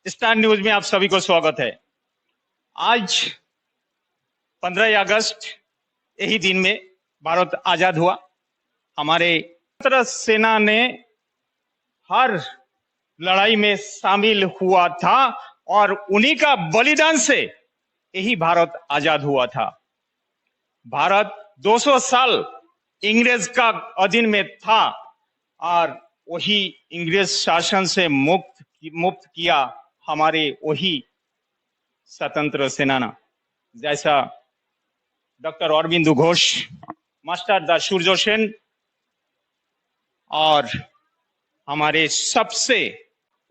Star news में आप सभी को स्वागत है। आज 15 अगस्त यही दिन में भारत आजाद हुआ। हमारे स्वतंत्रता सेना ने हर लड़ाई में शामिल हुआ था और उन्हीं का बलिदान से यही भारत आजाद हुआ था। भारत 200 साल इंग्रेज का अधीन में था और वही इंग्रेज शासन से मुक्त किया हमारे वही स्वतंत्र सेनानी जैसा डॉक्टर अरविंद घोष, मास्टर दा सूर्य सेन और हमारे सबसे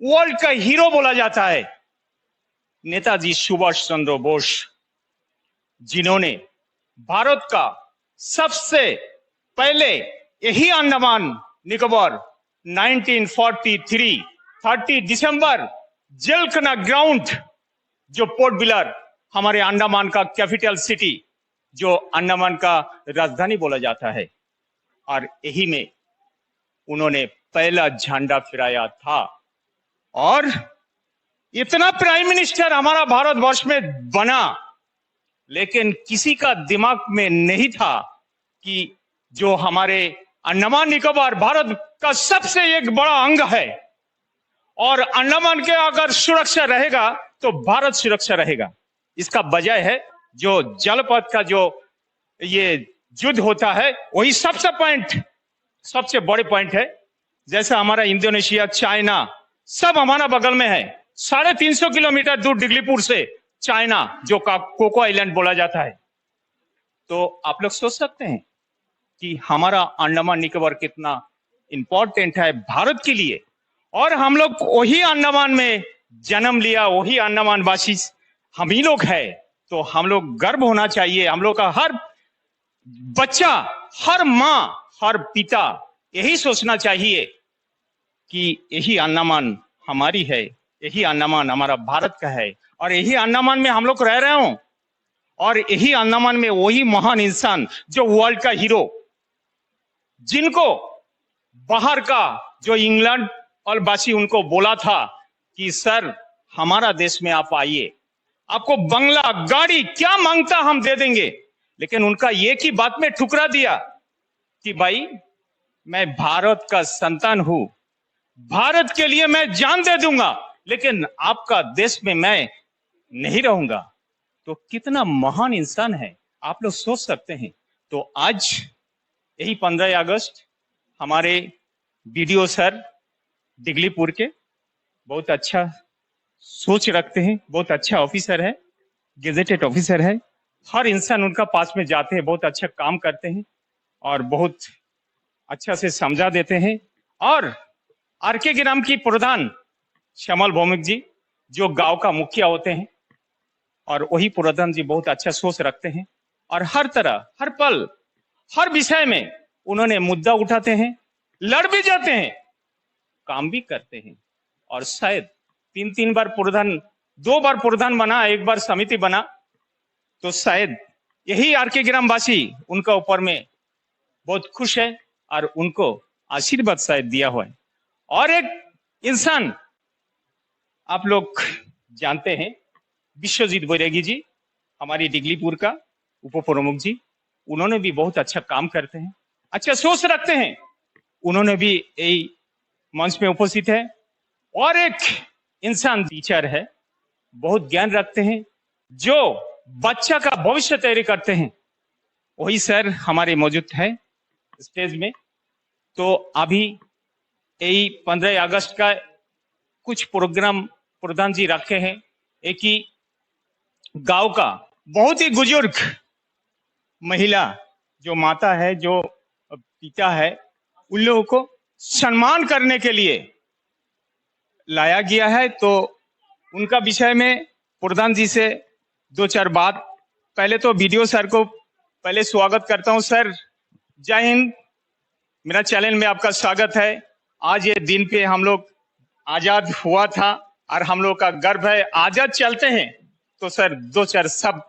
वर्ल्ड का हीरो बोला जाता है नेताजी सुभाष चंद्र बोस, जिन्होंने भारत का सबसे पहले यही अंडमान निकोबार 1943 30 दिसंबर जलकना ग्राउंड जो पोर्ट ब्लेयर हमारे अंडमान का कैपिटल सिटी जो अंडमान का राजधानी बोला जाता है, और यही में उन्होंने पहला झंडा फहराया था। और इतना प्राइम मिनिस्टर हमारा भारतवर्ष में बना, लेकिन किसी का दिमाग में नहीं था कि जो हमारे अंडमान निकोबार भारत का सबसे एक बड़ा अंग है और अंडमान के अगर सुरक्षा रहेगा तो भारत सुरक्षा रहेगा। इसका वजह है जो जलपथ का जो ये युद्ध होता है वही सबसे बड़े पॉइंट है। जैसा हमारा इंडोनेशिया, चाइना सब हमारा बगल में है। 350 किलोमीटर दूर डिगलीपुर से चाइना जो कोको आइलैंड बोला जाता है। तो आप लोग सोच सकते हैं कि हमारा अंडमान निकोबार कितना इंपॉर्टेंट है भारत के लिए। और हम लोग वही अंडमान में जन्म लिया, वही अंडमान वासी हम ही लोग है, तो हम लोग गर्व होना चाहिए। हम लोग का हर बच्चा, हर माँ, हर पिता यही सोचना चाहिए कि यही अंडमान हमारी है, यही अंडमान हमारा भारत का है और यही अंडमान में हम लोग रह रहे हो। और यही अंडमान में वही महान इंसान जो वर्ल्ड का हीरो, जिनको बाहर का जो इंग्लैंड और वासी उनको बोला था कि सर हमारा देश में आप आइए, आपको बंगला गाड़ी क्या मांगता हम दे देंगे, लेकिन उनका एक ही बात में ठुकरा दिया कि भाई मैं भारत का संतान हूं, भारत के लिए मैं जान दे दूंगा, लेकिन आपका देश में मैं नहीं रहूंगा। तो कितना महान इंसान है आप लोग सोच सकते हैं। तो आज यही 15 अगस्त हमारे बीडीओ सर डिगलीपुर के बहुत अच्छा सोच रखते हैं, बहुत अच्छा ऑफिसर है, गेजेटेड ऑफिसर है। हर इंसान उनका पास में जाते हैं, बहुत अच्छा काम करते हैं और बहुत अच्छा से समझा देते हैं। और आरके ग्राम की प्रधान श्यामल भौमिक जी जो गांव का मुखिया होते हैं, और वही प्रधान जी बहुत अच्छा सोच रखते हैं और हर तरह, हर पल, हर विषय में उन्होंने मुद्दा उठाते हैं, लड़ भी जाते हैं, काम भी करते हैं। और शायद 3 बार प्रधान, 2 बार प्रधान बना, 1 बार समिति बना, तो शायद यही आरके ग्राम वासी उनका ऊपर में बहुत खुश है और उनको आशीर्वाद शायद दिया हुआ है। और एक इंसान आप लोग जानते हैं, विश्वजीत बैरागी जी हमारी डिगलीपुर का उप प्रमुख जी, उन्होंने भी बहुत अच्छा काम करते हैं, अच्छा सोच रखते हैं, उन्होंने भी यही मंच में उपस्थित है। और एक इंसान टीचर है, बहुत ज्ञान रखते हैं, जो बच्चा का भविष्य तैयारी करते हैं, वही सर हमारे मौजूद है स्टेज में। तो अभी यही 15 अगस्त का कुछ प्रोग्राम प्रधान जी रखे हैं। एक ही गांव का बहुत ही बुजुर्ग महिला जो माता है, जो पिता है, उन लोगों को सम्मान करने के लिए लाया गया है। तो उनका विषय में प्रधान जी से 2-4 बात। पहले तो वीडियो सर को पहले स्वागत करता हूं। सर जय हिंद, मेरा चैनल में आपका स्वागत है। आज ये दिन पे हम लोग आजाद हुआ था और हम लोग का गर्व है, आजाद चलते हैं। तो सर 2-4 शब्द।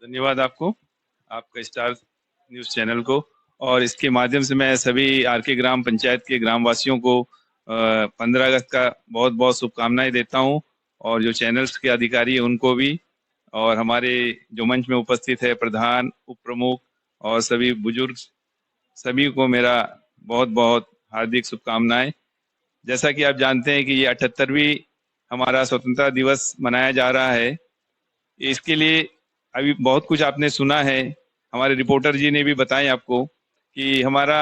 धन्यवाद आपको, आपका स्टार न्यूज चैनल को, और इसके माध्यम से मैं सभी आरके ग्राम पंचायत के ग्रामवासियों को 15 अगस्त का बहुत बहुत शुभकामनाएं देता हूं, और जो चैनल्स के अधिकारी हैं उनको भी, और हमारे जो मंच में उपस्थित है प्रधान, उप प्रमुख और सभी बुजुर्ग, सभी को मेरा बहुत बहुत हार्दिक शुभकामनाएं। जैसा कि आप जानते हैं कि ये 78वीं हमारा स्वतंत्रता दिवस मनाया जा रहा है। इसके लिए अभी बहुत कुछ आपने सुना है, हमारे रिपोर्टर जी ने भी बताया आपको कि हमारा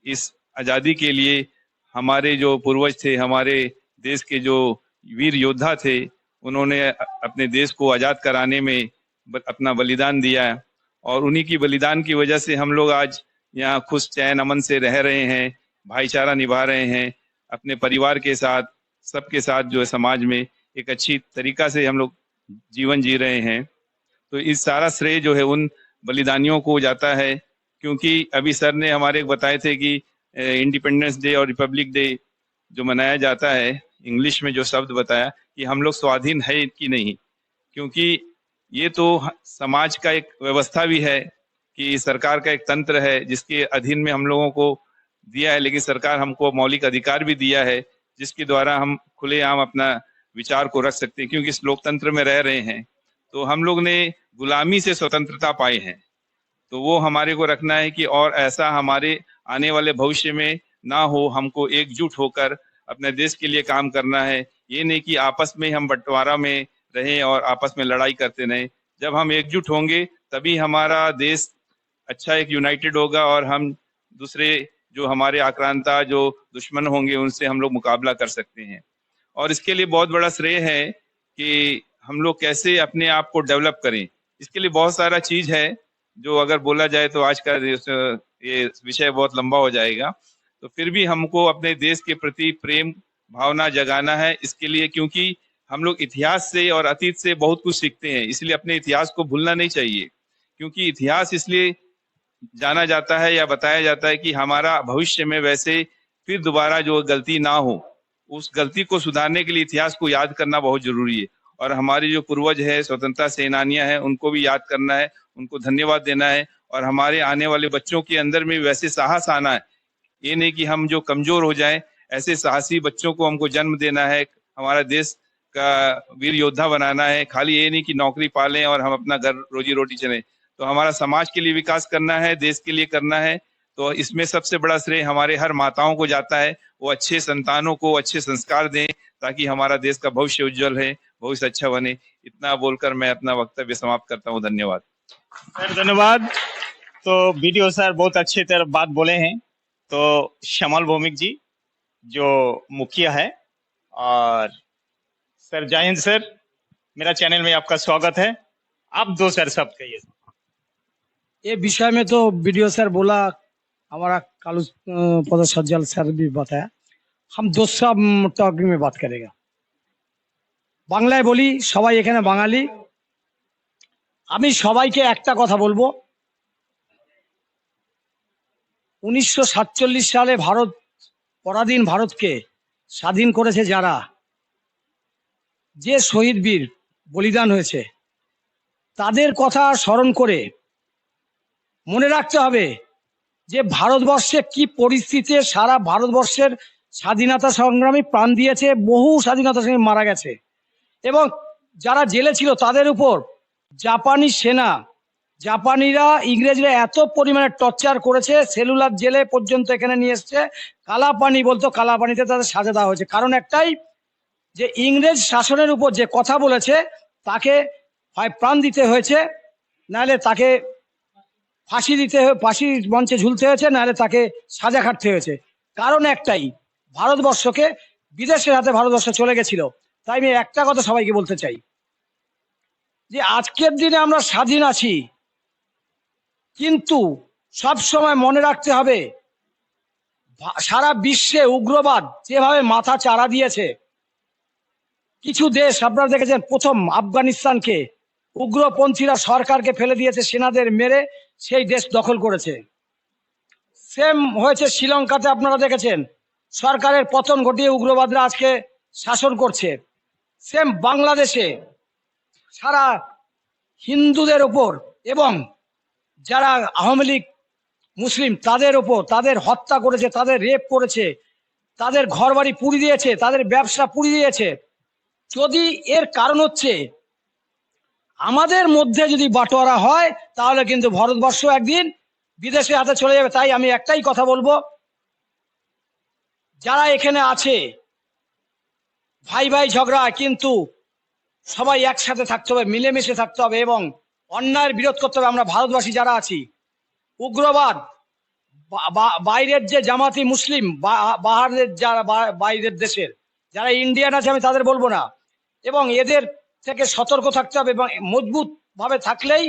इस आज़ादी के लिए हमारे जो पूर्वज थे, हमारे देश के जो वीर योद्धा थे, उन्होंने अपने देश को आज़ाद कराने में अपना बलिदान दिया, और उन्हीं की बलिदान की वजह से हम लोग आज यहाँ खुश चैन अमन से रह रहे हैं, भाईचारा निभा रहे हैं, अपने परिवार के साथ, सबके साथ जो है समाज में एक अच्छी तरीका से हम लोग जीवन जी रहे हैं। तो इस सारा श्रेय जो है उन बलिदानियों को जाता है, क्योंकि अभी सर ने हमारे बताए थे कि इंडिपेंडेंस डे और रिपब्लिक डे जो मनाया जाता है, इंग्लिश में जो शब्द बताया कि हम लोग स्वाधीन है कि नहीं, क्योंकि ये तो समाज का एक व्यवस्था भी है कि सरकार का एक तंत्र है जिसके अधीन में हम लोगों को दिया है, लेकिन सरकार हमको मौलिक अधिकार भी दिया है जिसके द्वारा हम खुलेआम अपना विचार को रख सकते हैं, क्योंकि इस लोकतंत्र में रह रहे हैं। तो हम लोग ने गुलामी से स्वतंत्रता पाई है, तो वो हमारे को रखना है कि और ऐसा हमारे आने वाले भविष्य में ना हो। हमको एकजुट होकर अपने देश के लिए काम करना है, ये नहीं कि आपस में हम बंटवारा में रहें और आपस में लड़ाई करते रहें। जब हम एकजुट होंगे तभी हमारा देश अच्छा एक यूनाइटेड होगा, और हम दूसरे जो हमारे आक्रांता जो दुश्मन होंगे उनसे हम लोग मुकाबला कर सकते हैं। और इसके लिए बहुत बड़ा श्रेय है कि हम लोग कैसे अपने आप को डेवलप करें। इसके लिए बहुत सारा चीज है जो अगर बोला जाए तो आज का ये विषय बहुत लंबा हो जाएगा, तो फिर भी हमको अपने देश के प्रति प्रेम भावना जगाना है इसके लिए, क्योंकि हम लोग इतिहास से और अतीत से बहुत कुछ सीखते हैं, इसलिए अपने इतिहास को भूलना नहीं चाहिए। क्योंकि इतिहास इसलिए जाना जाता है या बताया जाता है कि हमारा भविष्य में वैसे फिर दोबारा जो गलती ना हो, उस गलती को सुधारने के लिए इतिहास को याद करना बहुत जरूरी है। और हमारे जो पूर्वज है, स्वतंत्रता सेनानियां हैं, उनको भी याद करना है, उनको धन्यवाद देना है, और हमारे आने वाले बच्चों के अंदर में वैसे साहस आना है। ये नहीं कि हम जो कमजोर हो जाएं, ऐसे साहसी बच्चों को हमको जन्म देना है, हमारा देश का वीर योद्धा बनाना है। खाली ये नहीं कि नौकरी पालें और हम अपना घर रोजी रोटी चलें, तो हमारा समाज के लिए विकास करना है, देश के लिए करना है। तो इसमें सबसे बड़ा श्रेय हमारे हर माताओं को जाता है, वो अच्छे संतानों को अच्छे संस्कार दें ताकि हमारा देश का भविष्य उज्जवल है, भविष्य अच्छा बने। इतना बोलकर मैं अपना वक्तव्य समाप्त करता हूँ। धन्यवाद सर, धन्यवाद। तो वीडियो सर बहुत अच्छे तरह बात बोले हैं। तो श्यामल भौमिक जी जो मुखिया है, और सर जय हिंद सर, मेरा चैनल में आपका स्वागत है। आप दो सर शब्द कहिए। ये विषय में तो वीडियो सर बोला, हमारा कालू पद सज्जल सर भी बताया। हम दूसरा टॉपिक में बात करेगा। বাংলায় বলি, সবাই এখানে বাঙালি। আমি সবাইকে একটা কথা বলবো, 1947 সালে ভারত পরাধীন ভারতকে স্বাধীন করেছে যারা, যে শহীদ বীর বলিদান হয়েছে, তাদের কথা স্মরণ করে মনে রাখতে হবে যে ভারতবর্ষে কি পরিস্থিতিতে সারা ভারতবর্ষের স্বাধীনতা সংগ্রামী প্রাণ দিয়েছে, বহু স্বাধীনতা সংগ্রামী মারা গেছে, এবং যারা জেলে ছিল তাদের উপর জাপানি সেনা, জাপানিরা ইংরেজরা এত পরিমাণে টর্চার করেছে, সেলুলার জেলে পর্যন্ত এখানে নিয়ে এসছে। কালাপানি বলতো, কালাপানিতে তাদের সাজা দেওয়া হয়েছে। কারণ একটাই, যে ইংরেজ শাসনের উপর যে কথা বলেছে তাকে হয় প্রাণ দিতে হয়েছে, নাহলে তাকে ফাঁসি দিতে, ফাঁসি মঞ্চে ঝুলতে হয়েছে, নাহলে তাকে সাজা খাটতে হয়েছে। কারণ একটাই, ভারতবর্ষকে বিদেশের হাতে ভারতবর্ষ চলে গেছিল। তাই আমি একটা কথা সবাইকে বলতে চাই, যে আজকের দিনে আমরা স্বাধীন আছি, কিন্তু সব সময় মনে রাখতে হবে সারা বিশ্বে উগ্রবাদ যেভাবে মাথা চারা দিয়েছে, কিছু দেশ আপনারা দেখেছেন, প্রথম আফগানিস্তানকে উগ্রপন্থীরা সরকারকে ফেলে দিয়েছে, সেনাদের মেরে সেই দেশ দখল করেছে। সেম হয়েছে শ্রীলঙ্কাতে, আপনারা দেখেছেন, সরকারের পতন ঘটিয়ে উগ্রবাদরা আজকে শাসন করছে। সেম বাংলাদেশে সারা হিন্দুদের উপর এবং যারা আওয়ামী লীগ মুসলিম তাদের উপর, তাদের হত্যা করেছে, তাদের রেপ করেছে, তাদের ঘরবাড়ি পুড়িয়ে দিয়েছে, তাদের ব্যবসা পুড়িয়ে দিয়েছে। যদি এর কারণ হচ্ছে আমাদের মধ্যে যদি বাটোয়ারা হয়, তাহলে কিন্তু ভারতবর্ষ একদিন বিদেশের হাতে চলে যাবে। তাই আমি একটাই কথা বলবো, যারা এখানে আছে ভাই ভাই ঝগড়া, কিন্তু সবাই একসাথে থাকতে হবে, মিলেমিশে থাকতে হবে এবং অন্যায়ের বিরোধ করতে হবে। আমরা ভারতবাসী যারা আছি, উগ্রবাদ বাইরের যে জামাতি মুসলিম বাহারের যারা বাইরের দেশের যারা ইন্ডিয়ান আছে, আমি তাদের বলবো না, এবং এদের থেকে সতর্ক থাকতে হবে এবং মজবুত ভাবে থাকলেই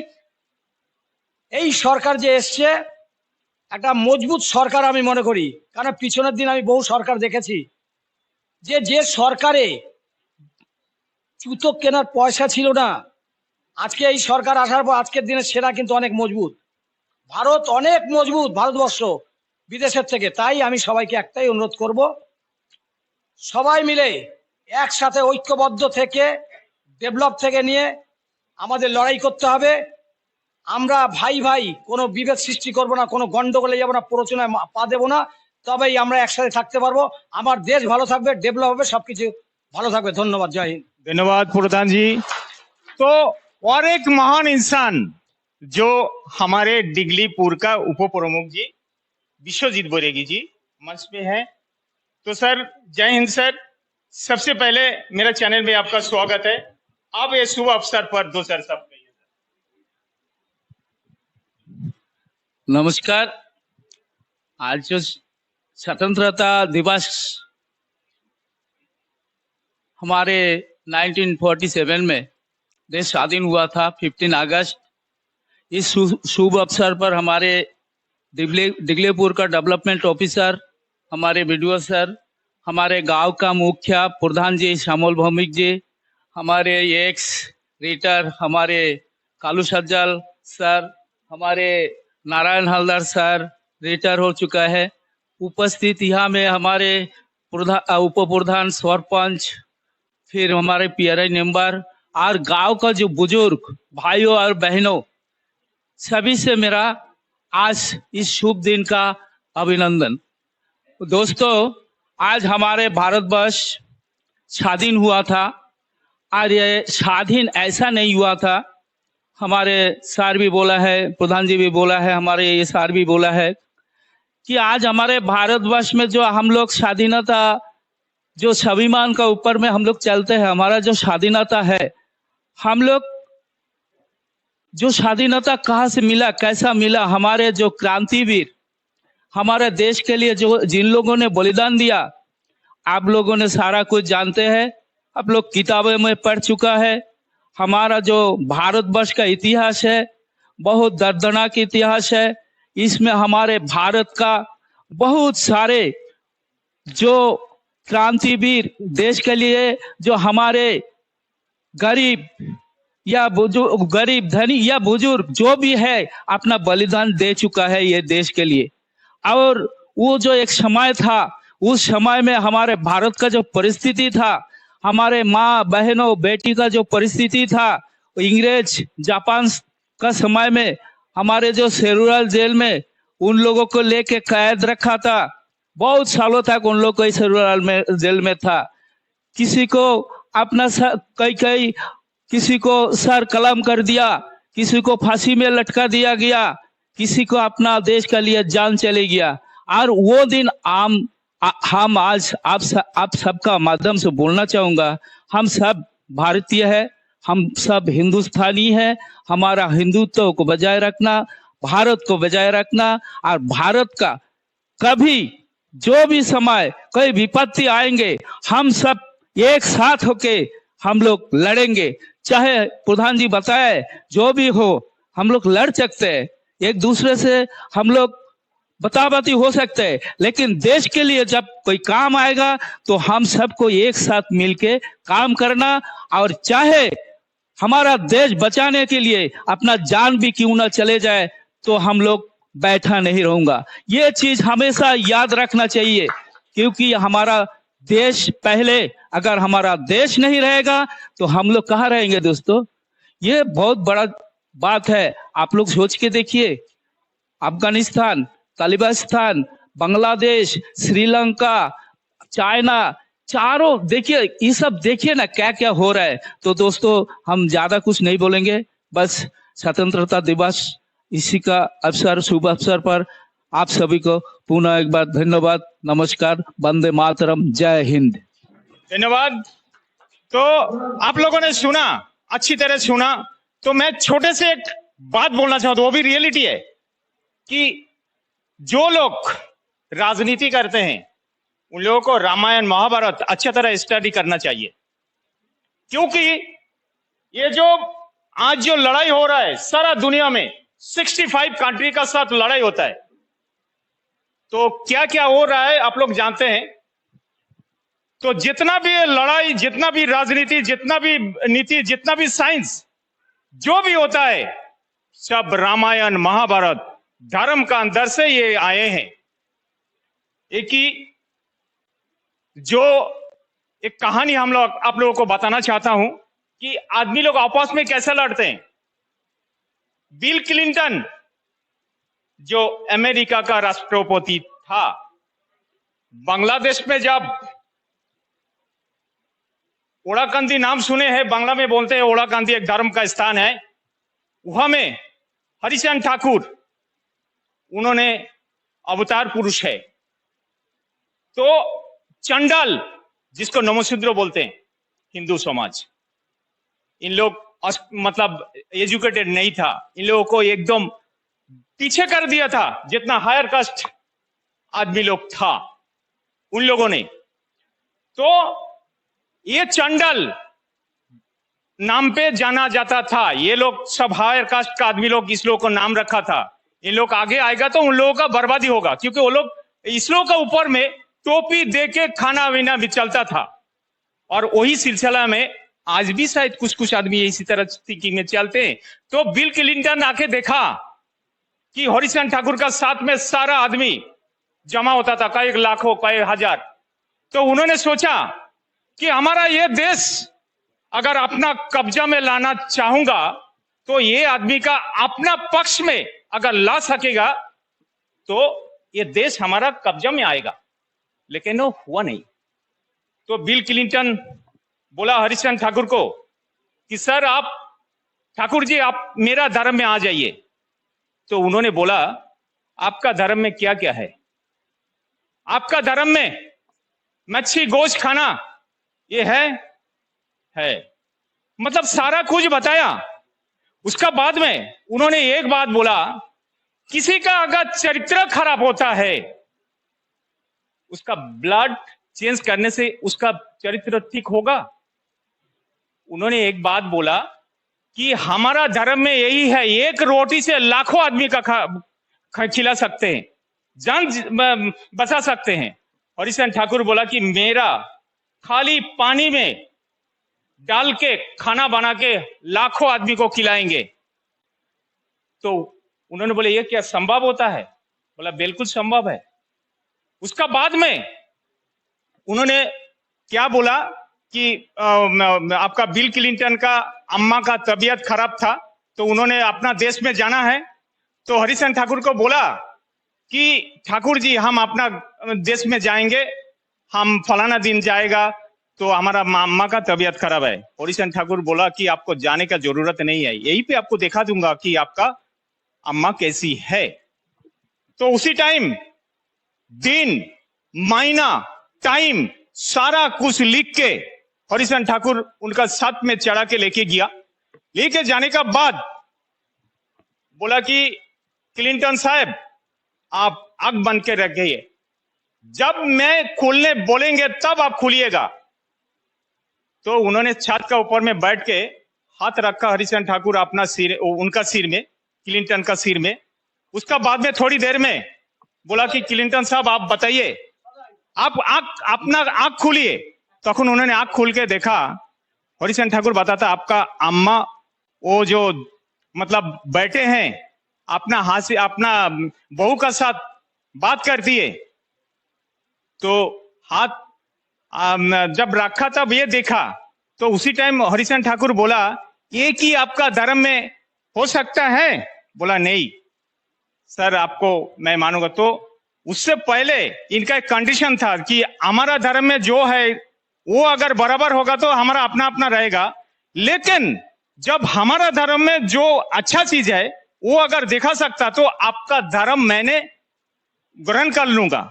এই সরকার যে এসছে একটা মজবুত সরকার আমি মনে করি। কারণ পিছনের দিন আমি বহু সরকার দেখেছি যে সরকারে জুতো কেনার পয়সা ছিল না, আজকে এই সরকার আসার পর আজকের দিনে সেটা কিন্তু অনেক মজবুত। ভারত অনেক মজবুত, ভারতবর্ষ বিদেশের থেকে। তাই আমি সবাইকে একটাই অনুরোধ করব, সবাই মিলে একসাথে ঐক্যবদ্ধ থেকে ডেভেলপ থেকে নিয়ে আমাদের লড়াই করতে হবে। আমরা ভাই ভাই কোনো বিভেদ সৃষ্টি করব না, কোনো গন্ডগোলে যাব না, প্ররোচনায় পা দেবো না, তবেই আমরা একসাথে থাকতে পারবো। আমার দেশ ভালো থাকবে, ডেভেলপ হবে, সবকিছু ভালো থাকবে। ধন্যবাদ, জয় হিন্দ। धन्यवाद प्रधान जी। तो और एक महान इंसान जो हमारे डिगलीपुर का उप प्रमुख जी विश्वजीत बोरेगी जी मंच पे है। तो सर जय हिंद सर, सबसे पहले मेरा चैनल में आपका स्वागत है। आप ये शुभ अवसर पर दो चार शब्द कहिए। नमस्कार। आज जो स्वतंत्रता दिवस हमारे 1947 में देश स्वाधीन हुआ था, 15 अगस्त, इस शुभ अवसर पर हमारे डिगलेपुर का डेवलपमेंट ऑफिसर, हमारे वीडियो सर, हमारे गांव का मुखिया प्रधान जी श्यामल भौमिक जी, हमारे एक्स रीटर हमारे कालू सज्जल सर, हमारे नारायण हलदर सर रिटायर हो चुका है, उपस्थित यहाँ में हमारे उप प्रधान, सरपंच, फिर हमारे पीआरआई मेंबर और गांव का जो बुजुर्ग भाइयों और बहनों, सभी से मेरा आज इस शुभ दिन का अभिनंदन। दोस्तों, आज हमारे भारतवर्ष स्वाधीन हुआ था और ये स्वाधीन ऐसा नहीं हुआ था, हमारे सर भी बोला है, प्रधान जी भी बोला है, हमारे ये सर भी बोला है कि आज हमारे भारतवर्ष में जो हम लोग स्वाधीनता, जो स्वाभिमान का ऊपर में हम लोग चलते हैं, हमारा जो स्वाधीनता है, हम लोग जो स्वाधीनता कहाँ से मिला, कैसा मिला, हमारे जो क्रांतिवीर हमारे देश के लिए जो जिन लोगों ने बलिदान दिया, आप लोगों ने सारा कुछ जानते हैं, आप लोग किताबों में पढ़ चुका है। हमारा जो भारतवर्ष का इतिहास है बहुत दर्दनाक इतिहास है। इसमें हमारे भारत का बहुत सारे जो क्रांतिवीर देश के लिए, जो हमारे गरीब या बुजुर्ग, गरीब धनी या बुजुर्ग जो भी है, अपना बलिदान दे चुका है ये देश के लिए। और वो जो एक समय था, उस समय में हमारे भारत का जो परिस्थिति था, हमारे माँ बहनों बेटी का जो परिस्थिति था, इंग्रेज जापान का समय में हमारे जो सेलुलर जेल में उन लोगों को लेके कैद रखा था, बहुत सालों तक उन लोग को सेलुलर में जेल में था। किसी को अपना कई किसी को सर कलम कर दिया, किसी को फांसी में लटका दिया गया, किसी को अपना देश के लिए जान चले गया। और वो दिन हम आज आप सबका माध्यम से बोलना चाहूंगा, हम सब भारतीय है, हम सब हिंदुस्तानी है। हमारा हिंदुत्व को बजाय रखना, भारत को बजाय रखना, और भारत का कभी जो भी समय कोई विपत्ति आएंगे, हम सब एक साथ होके हम लोग लड़ेंगे। चाहे प्रधान जी बताए जो भी हो, हम लोग लड़ सकते हैं, एक दूसरे से हम लोग बताबाती हो सकते हैं, लेकिन देश के लिए जब कोई काम आएगा तो हम सबको एक साथ मिलके काम करना। और चाहे हमारा देश बचाने के लिए अपना जान भी क्यों ना चले जाए, तो हम लोग बैठा नहीं रहूंगा। ये चीज हमेशा याद रखना चाहिए, क्योंकि हमारा देश पहले, अगर हमारा देश नहीं रहेगा तो हम लोग कहाँ रहेंगे दोस्तों। ये बहुत बड़ा बात है। आप लोग सोच के देखिए, अफगानिस्तान, तालिबानिस्तान, बांग्लादेश, श्रीलंका, चाइना, चारों देखिए, ये सब देखिए ना क्या क्या हो रहा है। तो दोस्तों हम ज्यादा कुछ नहीं बोलेंगे, बस स्वतंत्रता दिवस इसी का अवसर, शुभ अवसर पर आप सभी को पुनः एक बार धन्यवाद, नमस्कार, वंदे मातरम, जय हिंद। धन्यवाद। तो आप लोगों ने सुना, अच्छी तरह सुना। तो मैं छोटे से एक बात बोलना चाहता हूं, वो भी रियलिटी है कि जो लोग राजनीति करते हैं उन लोगों को रामायण महाभारत अच्छी तरह स्टडी करना चाहिए, क्योंकि ये जो आज जो लड़ाई हो रहा है सारा दुनिया में 65 कंट्री का साथ लड़ाई होता है, तो क्या क्या हो रहा है आप लोग जानते हैं। तो जितना भी लड़ाई, जितना भी राजनीति, जितना भी नीति, जितना भी साइंस जो भी होता है, सब रामायण महाभारत धर्म का अंदर से ये आए हैं। एक ही जो एक कहानी हम लोग आप लोगों को बताना चाहता हूं कि आदमी लोग आपस में कैसे लड़ते हैं। बिल क्लिंटन जो अमेरिका का राष्ट्रपति था, बांग्लादेश में जब ओड़ाकांदी नाम सुने हैं, बांग्ला में बोलते हैं ओड़ाकांदी एक धर्म का स्थान है, वहां में हरिचंद ठाकुर उन्होंने अवतार पुरुष है। तो चंडाल जिसको नमोशूद्र बोलते हैं हिंदू समाज, इन लोग मतलब एजुकेटेड नहीं था, इन लोगों को एकदम पीछे कर दिया था। जितना हायर कास्ट आदमी लोग था उन लोगों ने, तो ये चंडाल नाम पे जाना जाता था। ये लोग सब हायर कास्ट का आदमी लोग इस लोगों को नाम रखा था। इन लोग आगे आएगा तो उन लोगों का बर्बादी होगा, क्योंकि वो लोग इस लोगों का ऊपर में टोपी दे के खाना पीना भी चलता था। और वही सिलसिला में आज भी शायद कुछ कुछ आदमी इसी तरह स्थिति में चलते हैं। तो बिल क्लिंटन आके देखा कि हरिचंद ठाकुर का साथ में सारा आदमी जमा होता था, कई लाखों कई हजार। तो उन्होंने सोचा कि हमारा ये देश अगर अपना कब्जा में लाना चाहूंगा तो ये आदमी का अपना पक्ष में अगर ला सकेगा तो ये देश हमारा कब्जा में आएगा। लेकिन वो हुआ नहीं। तो बिल क्लिंटन बोला हरिचंद ठाकुर को कि सर आप, ठाकुर जी आप मेरा धर्म में आ जाइए। तो उन्होंने बोला आपका धर्म में क्या क्या है? आपका धर्म में मच्छी गोश्त खाना ये है। मतलब सारा कुछ बताया। उसका बाद में उन्होंने एक बात बोला, किसी का अगर चरित्र खराब होता है उसका ब्लड चेंज करने से उसका चरित्र ठीक होगा। उन्होंने एक बात बोला कि हमारा धर्म में यही है, एक रोटी से लाखों आदमी का खिला सकते हैं, जान बचा सकते हैं। हरिचंद ठाकुर बोला कि मेरा खाली पानी में डाल के खाना बना के लाखों आदमी को खिलाएंगे। तो उन्होंने बोले ये क्या संभव होता है? बोला बिल्कुल संभव है। उसका बाद में उन्होंने क्या बोला कि आपका बिल क्लिंटन का अम्मा का तबीयत खराब था, तो उन्होंने अपना देश में जाना है। तो हरिचंद ठाकुर को बोला कि ठाकुर जी हम अपना देश में जाएंगे, हम फलाना दिन जाएगा, तो हमारा अम्मा का तबीयत खराब है। हरिचंद ठाकुर बोला कि आपको जाने का जरूरत नहीं है, यहीं पे आपको दिखा दूंगा कि आपका अम्मा कैसी है। तो उसी टाइम दिन, महीना, टाइम सारा कुछ लिख के हरिचंद ठाकुर उनका साथ में चढ़ा के लेके गया। लेके जाने का बाद बोला कि क्लिंटन साहब आप आंख बंद के रखिए, जब मैं खोलने बोलेंगे तब आप खोलिएगा। तो उन्होंने छत का ऊपर में बैठ के हाथ रखा हरिचंद ठाकुर अपना सिर, उनका सिर में, क्लिंटन का सिर में। उसका बाद में थोड़ी देर में बोला कि क्लिंटन साहब आप बताइए, आप अपना आंख खोलिए। तখন उन्होंने आंख खोल के देखा, हरिचंद ठाकुर बताता आपका अम्मा वो जो मतलब बैठे हैं, अपना हाथ से अपना बहू का साथ बात करती है। तो हाथ जब रखा तब ये देखा। तो उसी टाइम हरिचंद ठाकुर बोला ये कि आपका धर्म में हो सकता है? बोला नहीं सर, आपको मैं मानूंगा। तो उससे पहले इनका एक कंडीशन था कि हमारा धर्म में जो है वो अगर बराबर होगा तो हमारा अपना अपना रहेगा, लेकिन जब हमारा धर्म में जो अच्छा चीज है वो अगर दिखा सकता तो आपका धर्म मैंने ग्रहण कर लूंगा।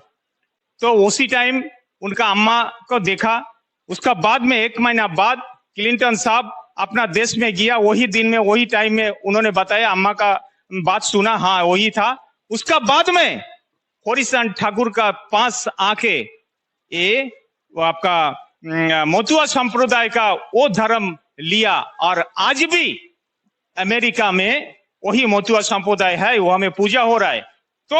तो उसी टाइम उनका अम्मा को देखा, उसका बाद में 1 महीना बाद क्लिंटन साहब अपना देश में गया, वही दिन में वही टाइम में उन्होंने बताया, अम्मा का बात सुना, हाँ वही था। उसका बाद में हरिचंद ठाकुर का 5 आंखें ये वो आपका मोतुआ संप्रदाय का वो धर्म लिया, और आज भी अमेरिका में वही मोतुआ संप्रदाय है, वो हमें पूजा हो रहा है। तो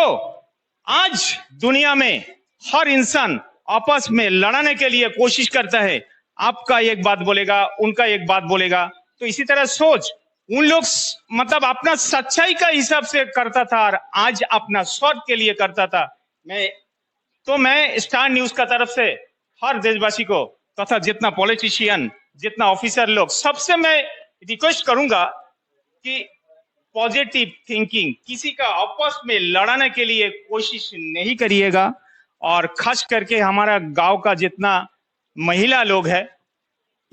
आज दुनिया में हर इंसान आपस में लड़ाने के लिए कोशिश करता है, आपका एक बात बोलेगा, उनका एक बात बोलेगा। तो इसी तरह सोच उन लोग मतलब अपना सच्चाई का हिसाब से करता था और आज अपना स्वार्थ के लिए करता था। मैं स्टार न्यूज का तरफ से हर देशवासी को तथा जितना पॉलिटिशियन, जितना ऑफिसर लोग, सबसे मैं रिक्वेस्ट करूंगा कि पॉजिटिव थिंकिंग, किसी का आपस में लड़ाने के लिए कोशिश नहीं करिएगा। और खास करके हमारा गांव का जितना महिला लोग है,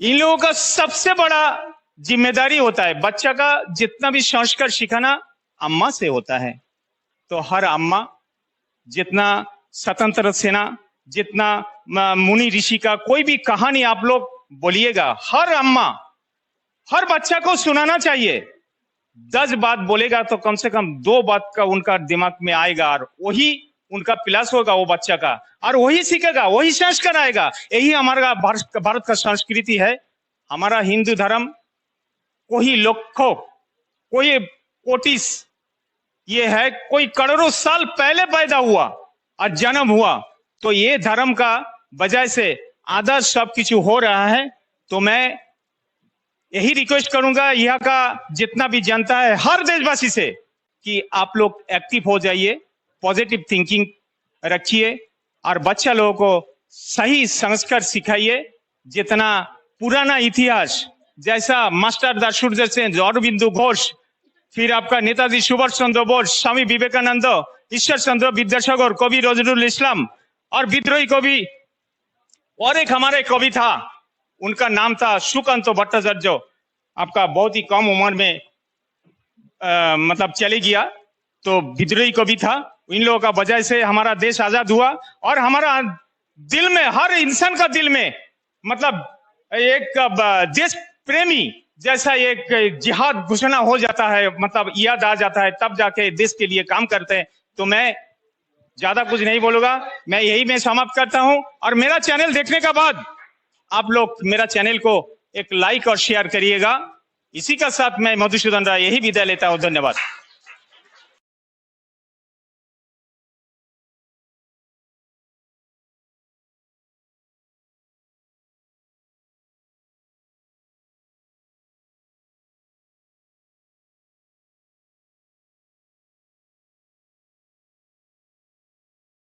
इन लोगों का सबसे बड़ा जिम्मेदारी होता है, बच्चा का जितना भी संस्कार सिखाना अम्मा से होता है। तो हर अम्मा, जितना स्वतंत्र सेना, जितना मुनि ऋषि का कोई भी कहानी आप लोग बोलिएगा, हर अम्मा हर बच्चा को सुनाना चाहिए। 10 बात बोलेगा तो कम से कम 2 बात का उनका दिमाग में आएगा और वही उनका प्लस होगा वो बच्चा का, और वही सीखेगा, वही संस्कार आएगा। यही हमारा भारत का संस्कृति है। हमारा हिंदू धर्म कोई लाखों, कोई कोटिस ये है, कोई करोड़ों साल पहले पैदा हुआ और जन्म हुआ। तो ये धर्म का वजह से आधा सब कुछ हो रहा है। तो मैं यही रिक्वेस्ट करूंगा यहाँ का जितना भी जनता है, हर देशवासी से, कि आप लोग एक्टिव हो जाइए, पॉजिटिव थिंकिंग रखिए और बच्चा लोगों को सही संस्कार सिखाइए। जितना पुराना इतिहास, जैसा मास्टर दासूरदेव सेन, अरबिंदो घोष, फिर आपका नेताजी सुभाष चंद्र बोस, स्वामी विवेकानंद, ईश्वर चंद्र विद्यासागर, कवि नजरुल इस्लाम और विद्रोही कवि, और एक हमारे कवि था, उनका नाम था सुकांत भट्टाचार्य, आपका बहुत ही कम उम्र में मतलब चले गया। तो विद्रोही कवि था। इन लोगों का वजह से हमारा देश आजाद हुआ और हमारा दिल में, हर इंसान का दिल में मतलब एक देश प्रेमी जैसा एक जिहाद घोषणा हो जाता है, मतलब याद आ जाता है, तब जाके देश के लिए काम करते हैं। तो मैं ज्यादा कुछ नहीं बोलूंगा, मैं यही में समाप्त करता हूं। और मेरा चैनल देखने के बाद आप लोग मेरा चैनल को एक लाइक और शेयर करिएगा। इसी का साथ मैं मधुसूदन राय यही विदाई लेता हूं। धन्यवाद।